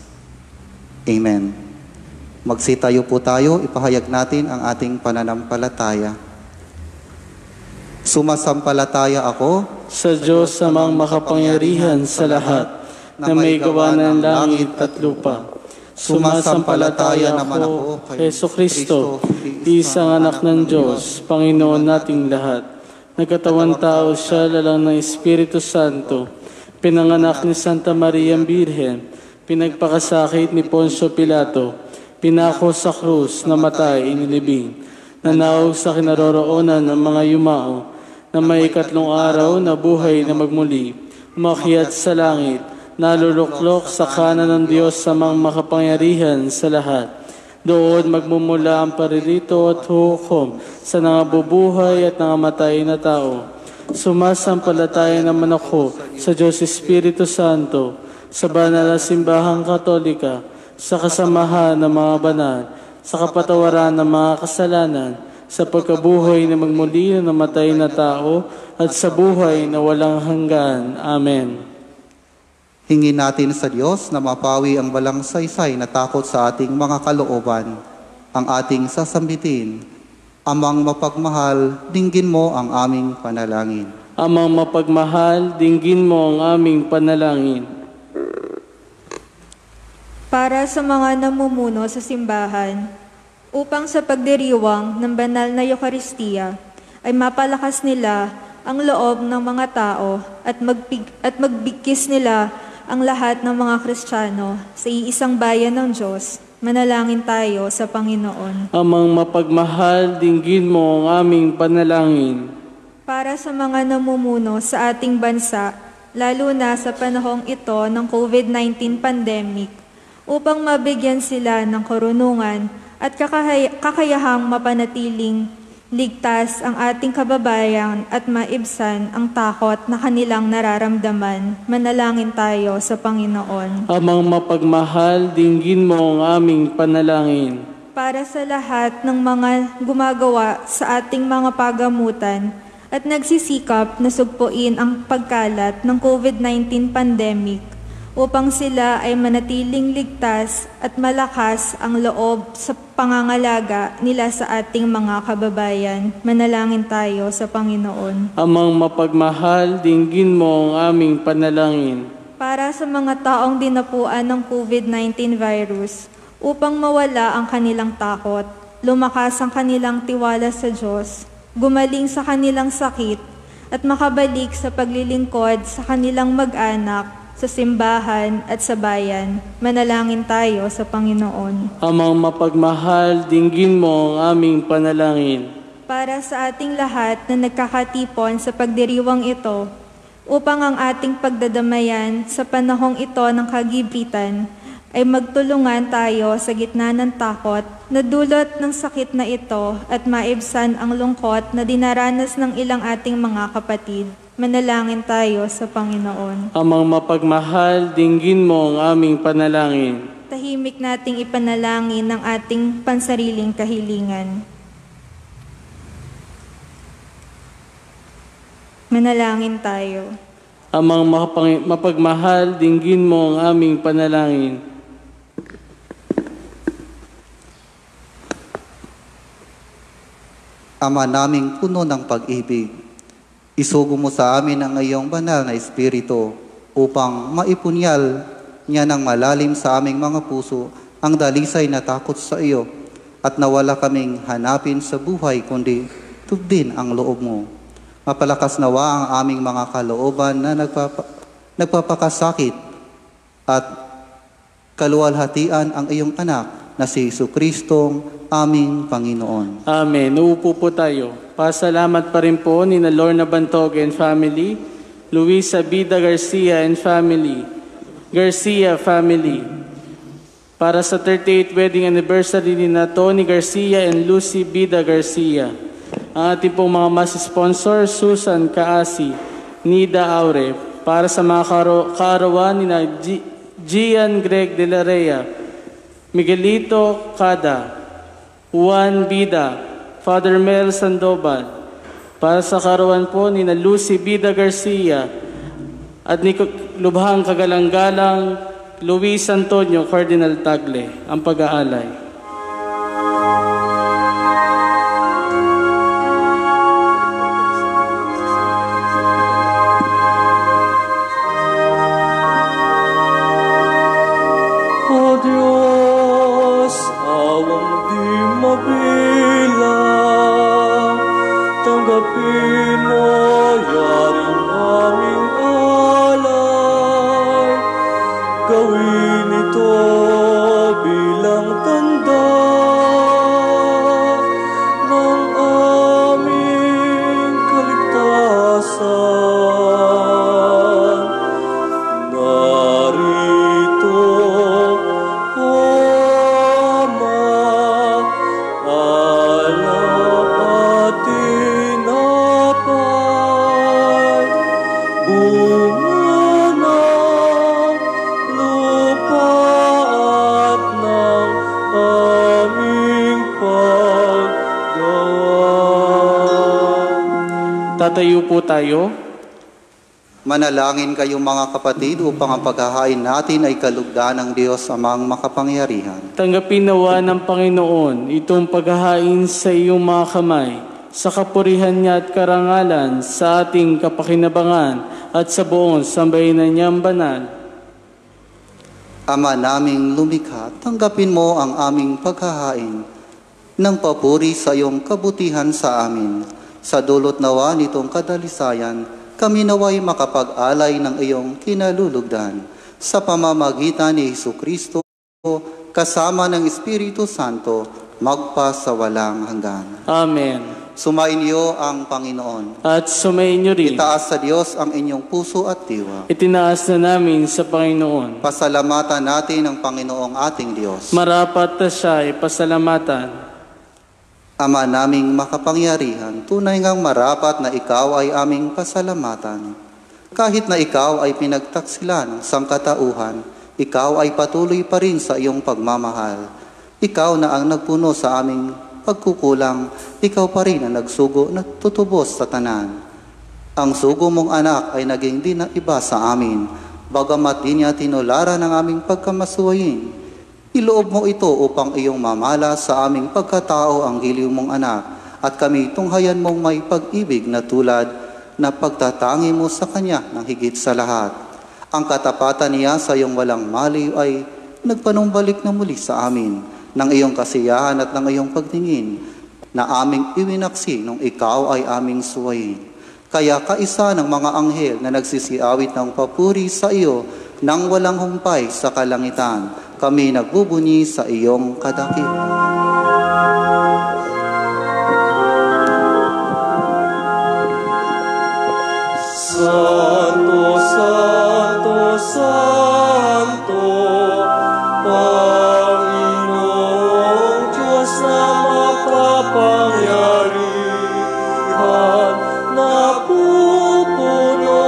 S3: Amen. Magsitayo po tayo, ipahayag natin ang ating pananampalataya. Sumasampalataya ako
S1: sa Diyos samang makapangyarihan sa lahat, na may gawa ng langit at lupa. Sumasampalataya naman ako kay Jesucristo, isang anak ng Diyos, Panginoon nating lahat. Nagkatawan tao siya, lalang ng Espiritu Santo, pinanganak ni Santa Maria Birhen, pinagpakasakit ni Poncio Pilato, pinako sa krus, namatay, inilibing, nanawag sa kinaroroonan ng mga yumao, na may ikatlong araw na buhay na magmuli, umakyat sa langit, naluluklok sa kanan ng Diyos samang makapangyarihan sa lahat. Doon magmumula ang paririto at hukom sa nangabubuhay at nangamatay na tao. Sumasampalataya naman ako sa Diyos Espiritu Santo, sa banal na simbahang katolika, sa kasamahan ng mga banal, sa kapatawaran ng mga kasalanan, sa pagkabuhay na magmuli na namatay na tao, at sa buhay na walang hanggan. Amen.
S3: Hingin natin sa Diyos na mapawi ang walang saysay na takot sa ating mga kalooban, ang ating sasambitin. Amang mapagmahal, dinggin mo ang aming panalangin.
S1: Amang mapagmahal, dinggin mo ang aming panalangin.
S5: Para sa mga namumuno sa simbahan, upang sa pagdiriwang ng banal na Eucharistia ay mapalakas nila ang loob ng mga tao at magbigkis nila ang lahat ng mga Kristiyano sa iisang bayan ng Diyos. Manalangin tayo sa Panginoon.
S1: Amang mapagmahal, dinggin mo ang aming panalangin.
S5: Para sa mga namumuno sa ating bansa, lalo na sa panahong ito ng COVID-19 pandemic, upang mabigyan sila ng karunungan at kakayahang mapanatiling ligtas ang ating kababayan at maibsan ang takot na kanilang nararamdaman. Manalangin tayo sa Panginoon.
S1: Amang mapagmahal, dinggin mo ang aming panalangin.
S5: Para sa lahat ng mga gumagawa sa ating mga pagamutan at nagsisikap na sugpuin ang pagkalat ng COVID-19 pandemic upang sila ay manatiling ligtas at malakas ang loob sa pangangalaga nila sa ating mga kababayan. Manalangin tayo sa Panginoon.
S1: Amang mapagmahal, dinggin mo ang aming panalangin.
S5: Para sa mga taong dinapuan ng COVID-19 virus, upang mawala ang kanilang takot, lumakas ang kanilang tiwala sa Diyos, gumaling sa kanilang sakit, at makabalik sa paglilingkod sa kanilang mag-anak, sa simbahan at sa bayan. Manalangin tayo sa Panginoon.
S1: Amang mapagmahal, dinggin mo ang aming panalangin.
S5: Para sa ating lahat na nagkakatipon sa pagdiriwang ito, upang ang ating pagdadamayan sa panahong ito ng kagipitan ay magtulungan tayo sa gitna ng takot na dulot ng sakit na ito at maibsan ang lungkot na dinaranas ng ilang ating mga kapatid. Manalangin tayo sa Panginoon.
S1: Amang mapagmahal, dinggin mo ang aming panalangin.
S5: Tahimik nating ipanalangin ng ating pansariling kahilingan. Manalangin tayo.
S1: Amang mapagmahal, dinggin mo ang aming panalangin.
S3: Ama naming puno ng pag-ibig, isugo mo sa amin ang iyong banal na Espiritu upang maipunyal niya ng malalim sa aming mga puso ang dalisay na takot sa iyo at nawala kaming hanapin sa buhay kundi tubdin ang loob mo. Mapalakas nawa ang aming mga kalooban na nagpapakasakit at kaluwalhatian ang iyong anak na si Jesucristong aming Panginoon.
S1: Amen. Uupo po tayo. Pasalamat pa rin po ni Lorna Bantog and family, Luisa Bida Garcia and family, Garcia family. Para sa 38th wedding anniversary ni Tony Garcia and Lucy Bida Garcia. Ang ating pong mga mas sponsor, Susan Kaasi, Nida Aure. Para sa mga kaarawan ni Gian Greg de la Rea, Miguelito Cada, Juan Bida, Father Mel Sandoval. Para sa kaarawan po ni Lucy Bida Garcia at ni Lubhang Kagalang-galang Luis Antonio Cardinal Tagle, ang pag-aalay.
S2: O Diyos, awang di mabilang, tanggapin mo yaring aming alay. Gawin ito bilang tanda ng aming kaligtasan. Narito, O Ama, alap at tinapay, bunga ng lupa at ng aming paggawa.
S1: Tatayo po tayo.
S3: Manalangin kayong mga kapatid upang ang paghahain natin ay kalugdan ng Diyos amang makapangyarihan.
S1: Tanggapin nawa ng Panginoon itong paghahain sa iyong mga kamay sa kapurihan niya at karangalan, sa ating kapakinabangan at sa buong sambayanan niyang banal.
S3: Ama naming lumikha, tanggapin mo ang aming paghahain ng papuri sa iyong kabutihan sa amin. Sa dulot nawa nitong kadalisayan, kami naway makapag-alay ng iyong kinalulugdan. Sa pamamagitan ni Jesucristo, kasama ng Espiritu Santo, magpa sa walang hanggan.
S1: Amen.
S3: Sumainyo ang Panginoon.
S1: At sumainyo rin.
S3: Itaas sa Diyos ang inyong puso at diwa.
S1: Itinaas na namin sa Panginoon.
S3: Pasalamatan natin ang Panginoong ating Diyos.
S1: Marapat na siya ay pasalamatan.
S3: Ama naming makapangyarihan, tunay ngang marapat na ikaw ay aming pasalamatan. Kahit na ikaw ay pinagtaksila ng sangkatauhan, ikaw ay patuloy pa rin sa iyong pagmamahal. Ikaw na ang nagpuno sa aming pagkukulang, ikaw pa rin ang nagsugo na tutubos sa tanan. Ang sugo mong anak ay naging di na iba sa amin, bagamat di niya tinularan ang aming pagkamasuwayin. Iloob mo ito upang iyong mamala sa aming pagkatao ang giliw mong anak, at kami tunghayan mong may pag-ibig na tulad na pagtatangi mo sa kanya ng higit sa lahat. Ang katapatan niya sa iyong walang maliw ay nagpanumbalik na muli sa amin ng iyong kasiyahan at ng iyong pagtingin na aming iwinaksi nung ikaw ay aming suwayin. Kaya kaisa ng mga anghel na nagsisiawit ng papuri sa iyo nang walang humpay sa kalangitan, kami nagbubunyi sa iyong kadakilaan.
S2: Santo, Santo, Santo, Panginoong Diyos na makapangyarihan, napupuno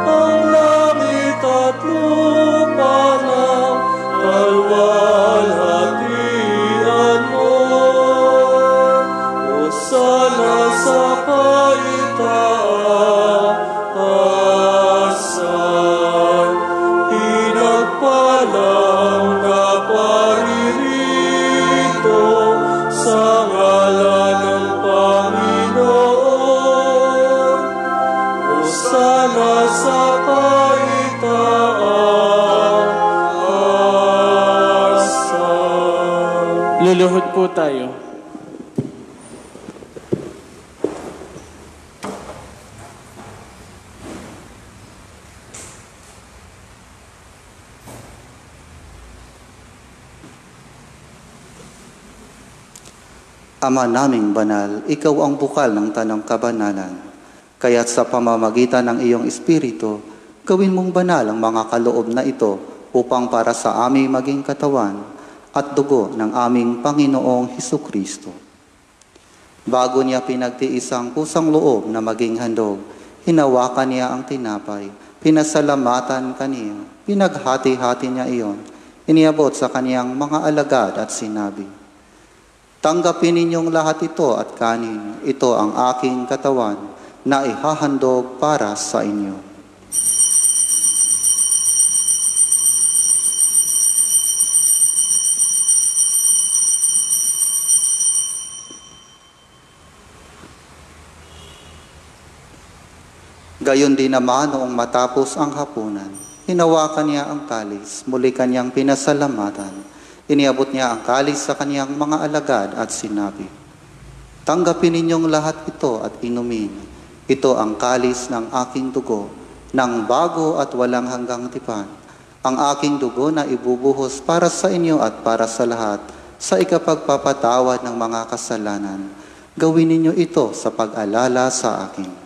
S2: ang langit at lupa ng kalwalhatian mo. Hosana sa kaitaasan, pinagpalang kaparirito sa ngalan ng Panginoon. Hosana sa kaitaasan.
S1: Luluhod po tayo.
S3: Ama naming banal, ikaw ang bukal ng tanang kabanalan. Kaya't sa pamamagitan ng iyong Espiritu, gawin mong banal ang mga kaloob na ito upang para sa aming maging katawan at dugo ng aming Panginoong Hesukristo. Bago niya pinagtiis ang kusang loob na maging handog, hinawakan niya ang tinapay, pinasalamatan kaniya, pinaghati-hati niya iyon, iniabot sa kaniyang mga alagad at sinabi, "Tanggapin ninyong lahat ito at kanin. Ito ang aking katawan na ihahandog para sa inyo." Gayon din naman noong matapos ang hapunan, hinawakan niya ang kalis, muli kanyang pinasalamatan. Iniabot niya ang kalis sa kaniyang mga alagad at sinabi, "Tanggapin ninyong lahat ito at inumin. Ito ang kalis ng aking dugo, ng bago at walang hanggang tipan. Ang aking dugo na ibubuhos para sa inyo at para sa lahat, sa ikapagpapatawad ng mga kasalanan. Gawin ninyo ito sa pag-alala sa akin."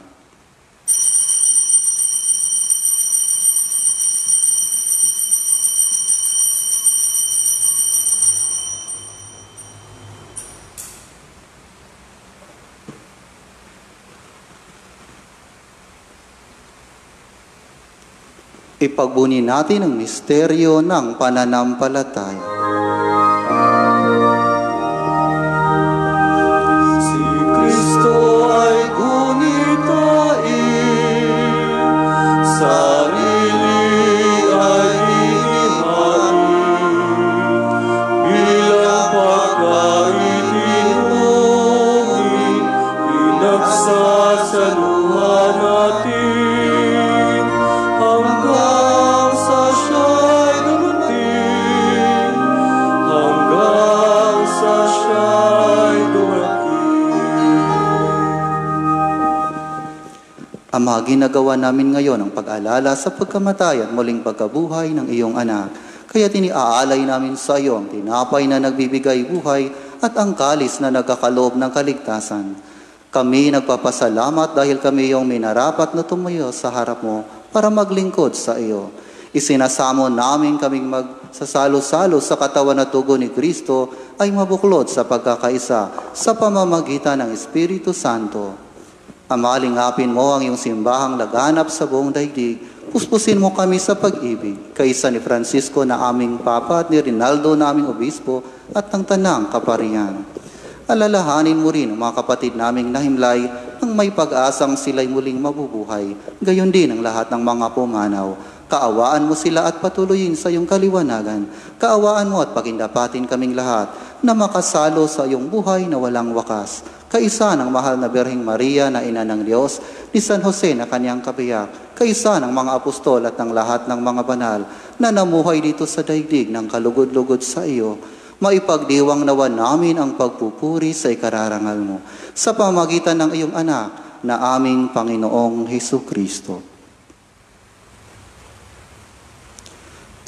S3: Ipagbuni natin ang misteryo ng pananampalataya.
S2: Si Kristo ay gunitain, sarili ay inihain, bilang pagkain inumin, pinagsasaluhan natin hanggang sa siya'y dumating, hanggang sa siya'y dumating.
S3: Ama, ginagawa namin ngayon ang pag-alala sa pagkamatay at muling pagkabuhay ng iyong anak. Kaya tiniaalay namin sa iyo ang tinapay na nagbibigay buhay at ang kalis na nagkakaloob ng kaligtasan. Kami nagpapasalamat dahil kami iyong minarapat na tumayo sa harap mo para maglingkod sa iyo. Isinasamo namin kaming magsasalo-salo sa katawan at tugo ni Kristo ay mabuklod sa pagkakaisa sa pamamagitan ng Espiritu Santo. Amalingapin mo ang iyong simbahang laganap sa buong daigdig. Puspusin mo kami sa pag-ibig, kaisa ni Francisco na aming Papa at ni Rinaldo na aming Obispo at ng Tanang Kaparian. Alalahanin mo rin ang mga kapatid naming nahimlay nang may pag-asang sila'y muling mabubuhay, gayon din ang lahat ng mga pumanaw. Kaawaan mo sila at patuloyin sa iyong kaliwanagan. Kaawaan mo at pagindapatin kaming lahat na makasalo sa iyong buhay na walang wakas. Kaisa ng mahal na Birheng Maria na ina ng Diyos, ni San Jose na kanyang kabiyak, kaisa ng mga apostol at ng lahat ng mga banal na namuhay dito sa daigdig ng kalugod-lugod sa iyo, maipagdiwang nawa namin ang pagpupuri sa ikararangal mo sa pamagitan ng iyong anak na aming Panginoong Hesukristo.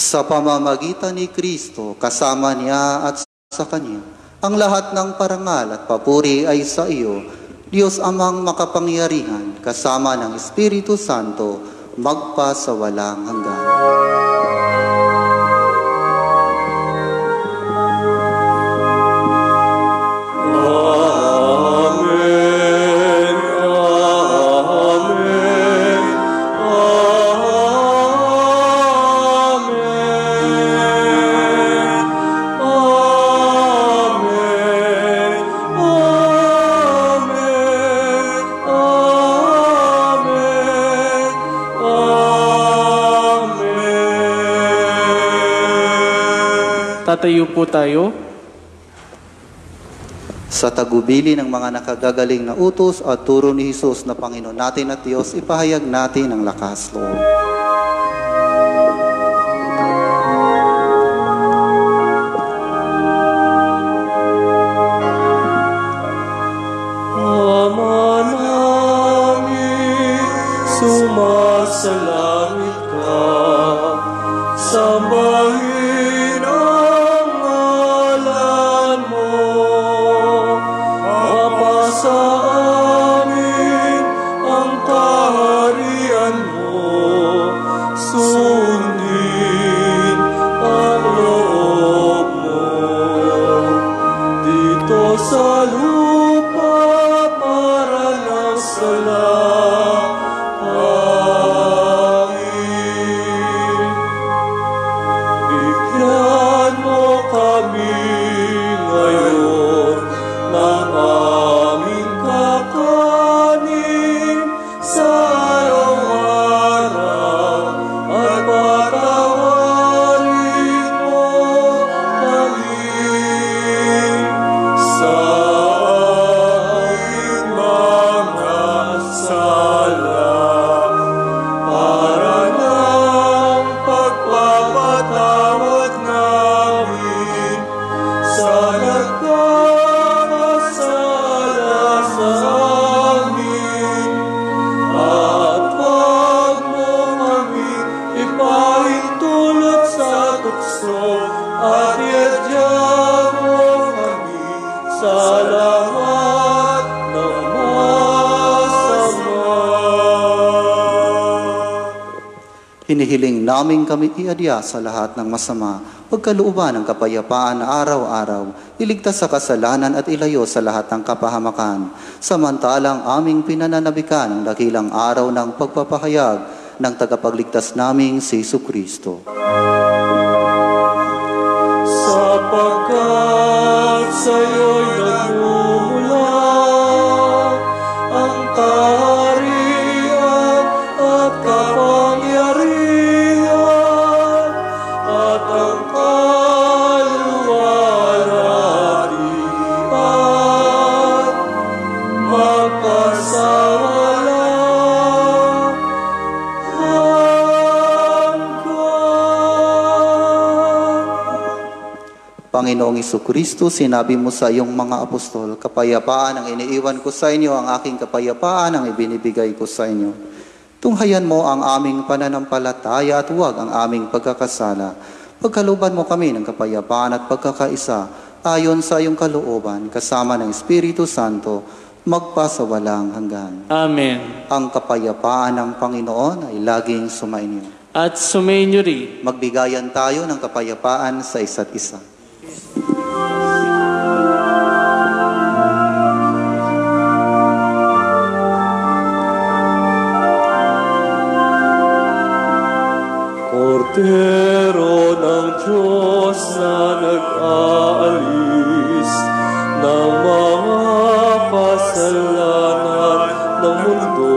S3: Sa pamamagitan ni Kristo, kasama niya at sa Kanya, ang lahat ng parangal at papuri ay sa iyo, Diyos Amang makapangyarihan, kasama ng Espiritu Santo, magpa sa walang hanggan.
S1: Tatayo po tayo.
S3: Sa tagubili ng mga nakagagaling na utos at turo ni Jesus na Panginoon natin at Diyos, ipahayag natin ang lakas loob.
S2: Ama namin, sumasalangit ka, sambahin ang ngalan mo, mapasa amin ang kaharian mo, sundin ang loob mo, dito sa lupa para ng salangin. Bigyan mo kami ngayon ng aming kakanin sa araw-araw at patawarin mo kami sa aming mga sala para ng pagpapatawad namin sa nagkakasala sa amin. At wag mo kami ipahintulot sa tukso at iadya mo kami sa lahat ng masama.
S3: Hinihiling namin kami iadya sa lahat ng masama, pagkalooban ng kapayapaan na araw-araw, iligtas sa kasalanan at ilayo sa lahat ng kapahamakan, samantalang aming pinananabikan ang dakilang araw ng pagpapahayag ng tagapagligtas naming si Jesucristo.
S2: Sapagkat sa'yo'y nagmumula ang kaharian at kapangyarihan at ang kaluwalhatian magpas
S3: Panginoong Jesucristo, sinabi mo sa iyong mga apostol, kapayapaan ang iniiwan ko sa inyo, ang aking kapayapaan ang ibinibigay ko sa inyo. Tunghayan mo ang aming pananampalataya at huwag ang aming pagkakasala. Pagkalooban mo kami ng kapayapaan at pagkakaisa, ayon sa iyong kalooban, kasama ng Espiritu Santo, magpasawalang hanggan.
S1: Amen.
S3: Ang kapayapaan ng Panginoon ay laging sumainyo.
S1: At sumainyo rin.
S3: Magbigayan tayo ng kapayapaan sa isa't isa.
S2: Kordero ng Diyos na nag-aalis ng mga kasalanan ng mundo,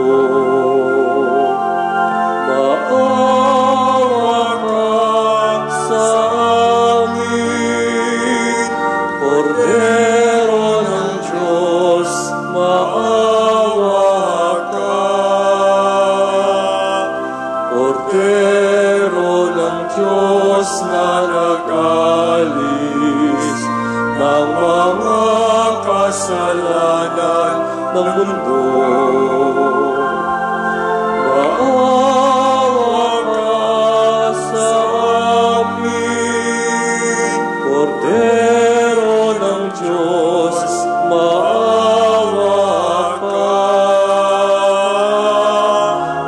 S2: maawa ka sa amin. Kordero ng Diyos, maawa ka. Kordero ng Diyos na nag-alis ng mga kasalanan ng mundo, maawa ka sa amin. Kordero ng Diyos, maawa ka.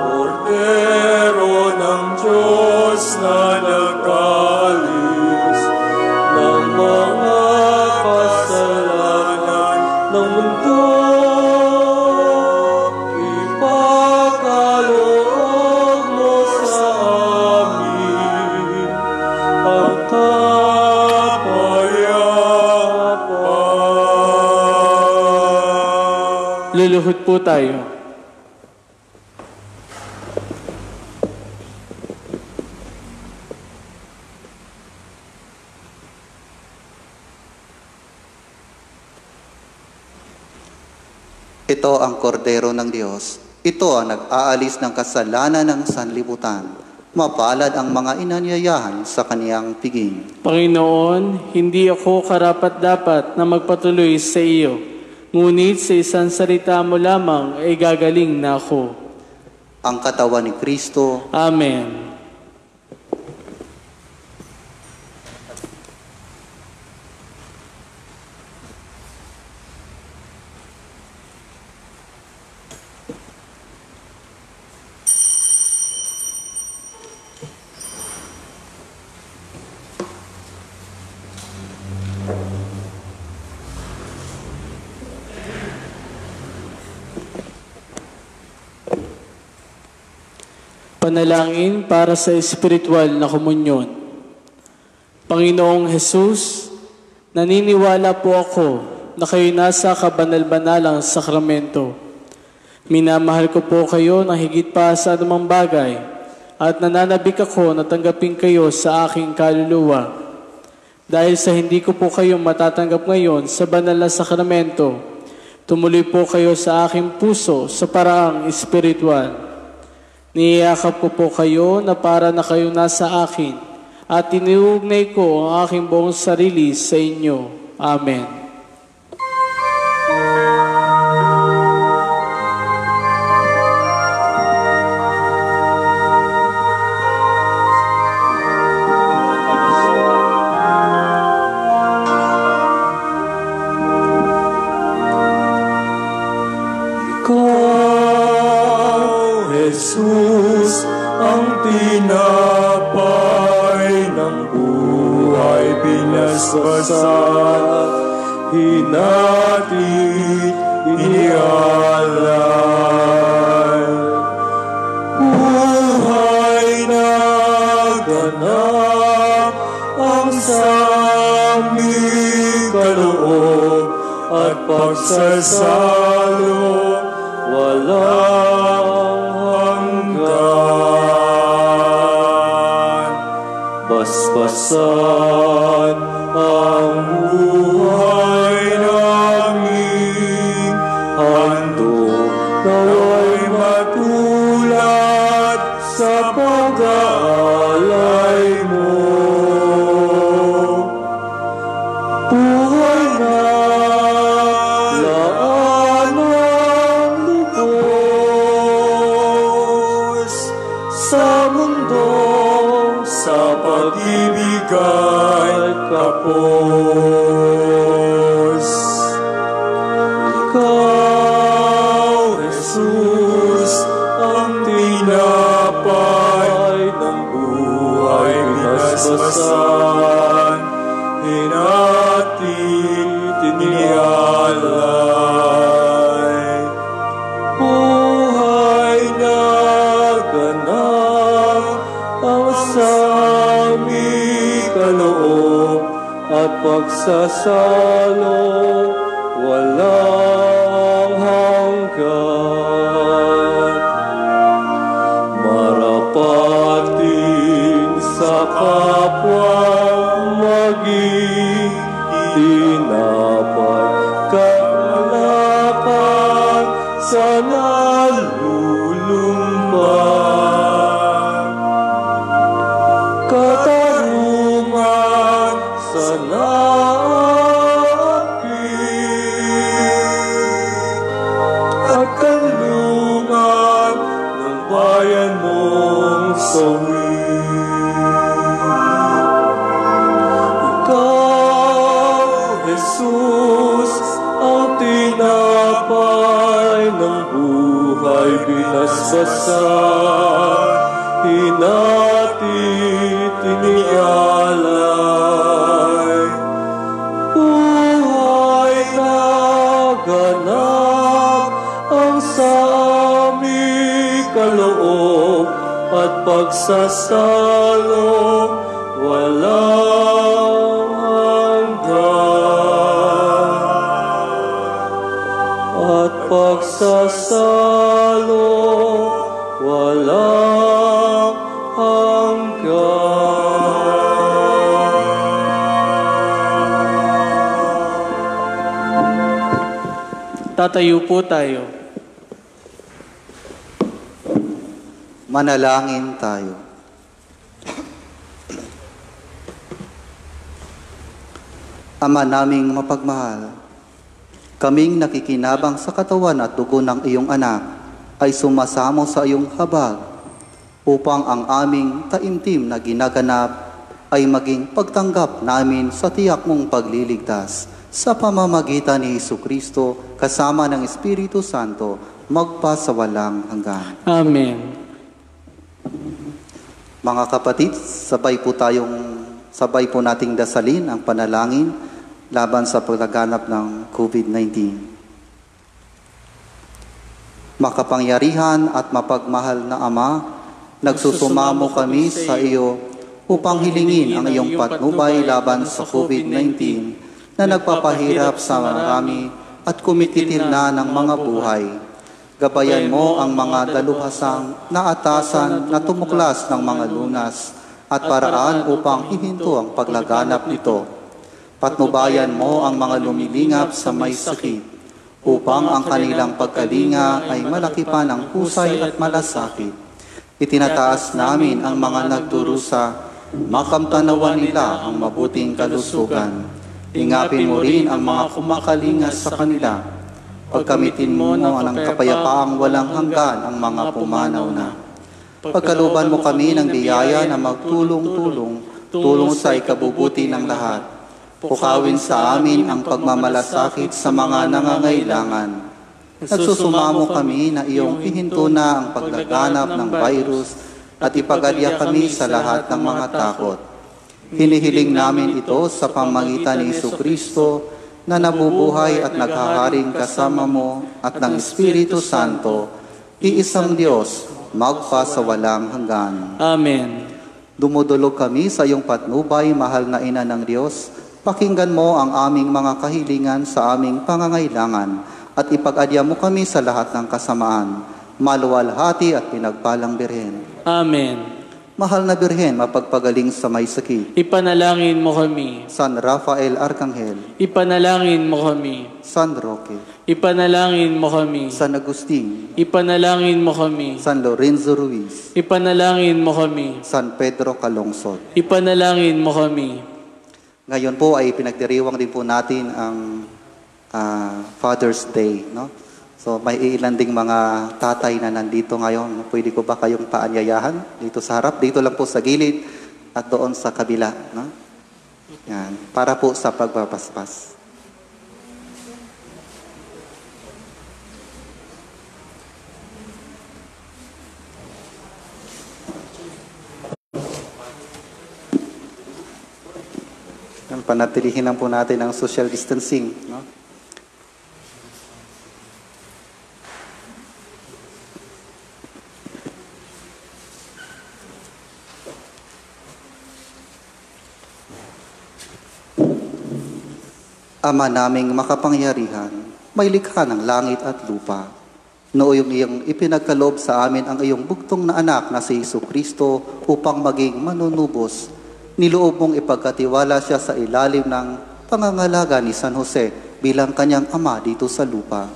S2: Kordero ng Diyos na nag-alis ng mga kasalanan ng mundo, ipagkaloob mo sa amin ang kapayapaan.
S1: Luluhod po tayo.
S3: Ito ang kordero ng Diyos. Ito ang nag-aalis ng kasalanan ng sanlibutan. Mapalad ang mga inanyayahan sa kaniyang piging.
S1: Panginoon, hindi ako karapat-dapat na magpatuloy sa iyo. Ngunit sa isang salita mo lamang ay gagaling na ako.
S3: Ang katawan ni Kristo.
S1: Amen. Panalangin para sa espiritual na komunyon. Panginoong Jesus, naniniwala po ako na kayo nasa kabanal-banalang sakramento. Minamahal ko po kayo ng higit pa sa anumang bagay at nananabik ako na tanggapin kayo sa aking kaluluwa. Dahil sa hindi ko po kayo matatanggap ngayon sa banal na sakramento, tumuloy po kayo sa aking puso sa paraang espiritual. Niyakap ko po kayo na para na kayo nasa akin at iniugnay ko ang aking buong sarili sa inyo. Amen.
S2: Jesus, ang tinapay ng buhay pinaspasan, hinatid, inialay. Buhay na ganap ang saming kaloob at pagsasalo, walang hanggan. Basbasan ang buhay namin, handog nawa'y matulad sa pag-aalay mo. Jesus, ang tinapay ng buhay binasbasan, hinati tinialay. Buhay na ganap ang sami kaloob at pagsasalo walang hanggan. Marapatin sa kapwa maging tinapay, kagalakan sa nalulumban, katarungan sa naapit, at kanlungan ng bayan mong sawi. Ikaw, Jesus, ang tinapay ng buhay binasbasan, hinati tinialay. Buhay na ganap ang sami kaloob at pagsasalo walang hanggan. At pagsasalo walang hanggan.
S1: Tatayo po tayo.
S3: Manalangin tayo. Ama naming mapagmahal, kaming nakikinabang sa katawan at dugo ng iyong anak ay sumasamo sa iyong habag upang ang aming taimtim na ginaganap ay maging pagtanggap namin sa tiyak mong pagliligtas sa pamamagitan ni Jesucristo kasama ng Espiritu Santo magpasawalang hanggan.
S1: Amen.
S3: Mga kapatid, sabay po nating dasalin ang panalangin laban sa paglaganap ng COVID-19. Makapangyarihan at mapagmahal na Ama, nagsusumamo kami sa iyo upang hilingin ang iyong patnubay laban sa COVID-19 na nagpapahirap sa marami at kumititil na ng mga buhay. Gabayan mo ang mga daluhasang naatasan na tumuklas ng mga lunas at paraan upang ihinto ang paglaganap nito. Patnubayan mo ang mga lumilingap sa may sakit upang ang kanilang pagkalinga ay malaki pa ng husay at malasakit. Itinataas namin ang mga nagdurusa, makamtanawan nila ang mabuting kalusugan. Ingapin mo rin ang mga kumakalinga sa kanila. Pagkamitin mo ng kapayapaang walang hanggan ang mga pumanaw na. Pagkaluban mo kami ng biyaya na magtulong-tulong, tulong sa ikabubuti ng lahat. Pukawin sa amin ang pagmamalasakit sa mga nangangailangan. Nagsusumamo kami na iyong ihinto na ang paglaganap ng virus at ipagalya kami sa lahat ng mga takot. Hinihiling namin ito sa pamamagitan ni Jesucristo na nabubuhay at naghaharing kasama mo at ng Espiritu Santo, iisang Diyos, magpasawalang hanggan.
S1: Amen.
S3: Dumudulog kami sa iyong patnubay, mahal na Ina ng Diyos. Pakinggan mo ang aming mga kahilingan sa aming pangangailangan at ipag-adya mo kami sa lahat ng kasamaan. Maluwalhati at pinagpalang Birhen.
S1: Amen.
S3: Mahal na Birhen, mapagpagaling sa may sakit.
S1: Ipanalangin mo kami.
S3: San Rafael Arcangel.
S1: Ipanalangin mo kami.
S3: San Roque.
S1: Ipanalangin mo kami.
S3: San Agustin.
S1: Ipanalangin mo kami.
S3: San Lorenzo Ruiz.
S1: Ipanalangin mo kami.
S3: San Pedro Calungsod.
S1: Ipanalangin mo kami.
S3: Ngayon po ay pinagdiriwang din po natin ang Father's Day, no? So may ilan ding mga tatay na nandito ngayon. Pwede ko ba kayong paanyayahan dito sa harap? Dito lang po sa gilid at doon sa kabila, no? Yan, para po sa pagbabasbas. Panatilihin lang po natin ang social distancing. No? Ama naming makapangyarihan, may likha ng langit at lupa. Nooy iyong ipinagkaloob sa amin ang iyong bugtong na anak na si Jesucristo upang maging manunubos. Niloob mong ipagkatiwala siya sa ilalim ng pangangalaga ni San Jose bilang kanyang ama dito sa lupa.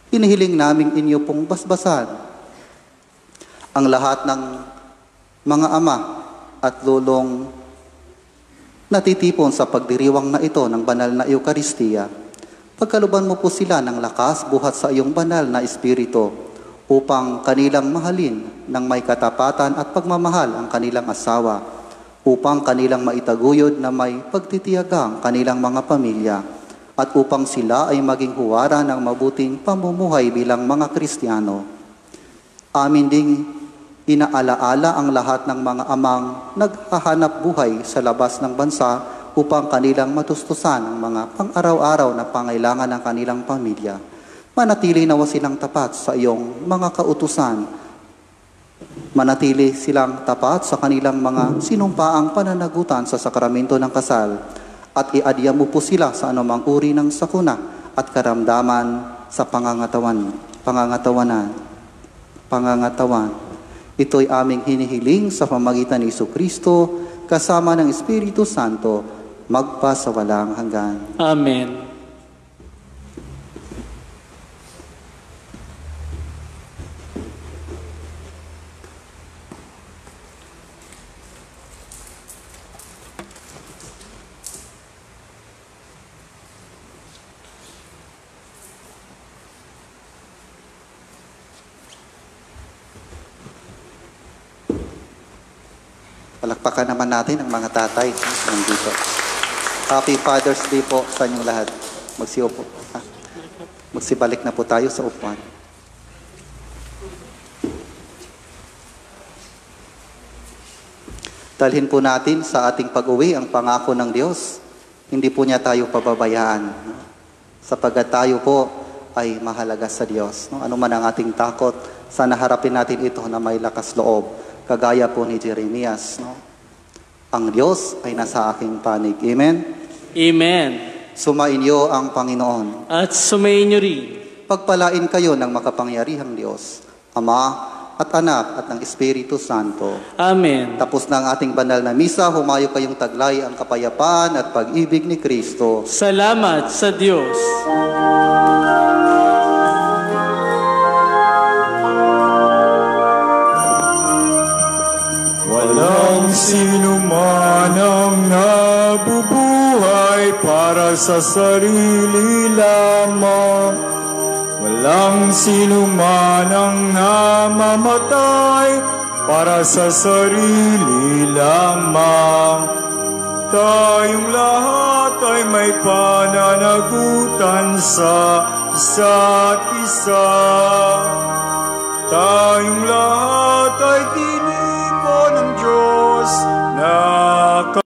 S3: Inihiling naming inyo pong basbasan ang lahat ng mga ama at lulong natitipon sa pagdiriwang na ito ng banal na Eukaristiya. Pagkaluban mo po sila ng lakas buhat sa iyong banal na espiritu upang kanilang mahalin ng may katapatan at pagmamahal ang kanilang asawa, upang kanilang maitaguyod na may pagtitiyagang kanilang mga pamilya, at upang sila ay maging huwara ng mabuting pamumuhay bilang mga Kristiyano. Amin ding inaalaala ang lahat ng mga amang naghahanap buhay sa labas ng bansa upang kanilang matustusan ang mga pang-araw-araw na pangailangan ng kanilang pamilya. Manatili nawa silang tapat sa iyong mga kautusan. Manatili silang tapat sa kanilang mga sinumpaang pananagutan sa sakramento ng kasal, at iadya mo po sila sa anumang uri ng sakuna at karamdaman sa pangangatawan. Ito'y aming hinihiling sa pamagitan ni Jesucristo kasama ng Espiritu Santo, magpasawalang hanggan.
S1: Amen.
S3: Palakpakan naman natin ang mga tatay nandito. Happy Father's Day po sa inyong lahat. Magsiupo. Magsibalik na po tayo sa upuan. Dalhin po natin sa ating pag-uwi ang pangako ng Diyos. Hindi po niya tayo pababayaan. Sapagkat tayo po ay mahalaga sa Diyos. No? Ano man ang ating takot, sana harapin natin ito na may lakas loob. Kagaya po ni Jeremias. No? Ang Diyos ay nasa aking panig. Amen?
S1: Amen.
S3: Sumainyo ang Panginoon.
S1: At sumainyo rin.
S3: Pagpalain kayo ng makapangyarihang Diyos, Ama at Anak at ng Espiritu Santo.
S1: Amen.
S3: Tapos na ang ating banal na misa, humayo kayong taglay ang kapayapaan at pag-ibig ni Kristo.
S1: Salamat sa Diyos.
S2: Walang sino man ang nabubuhay para sa sarili lamang. Walang sino man ang namamatay para sa sarili lamang. Tayong lahat ay may pananagutan sa isa't isa. Tayong lahat ay tinipon ng Diyos na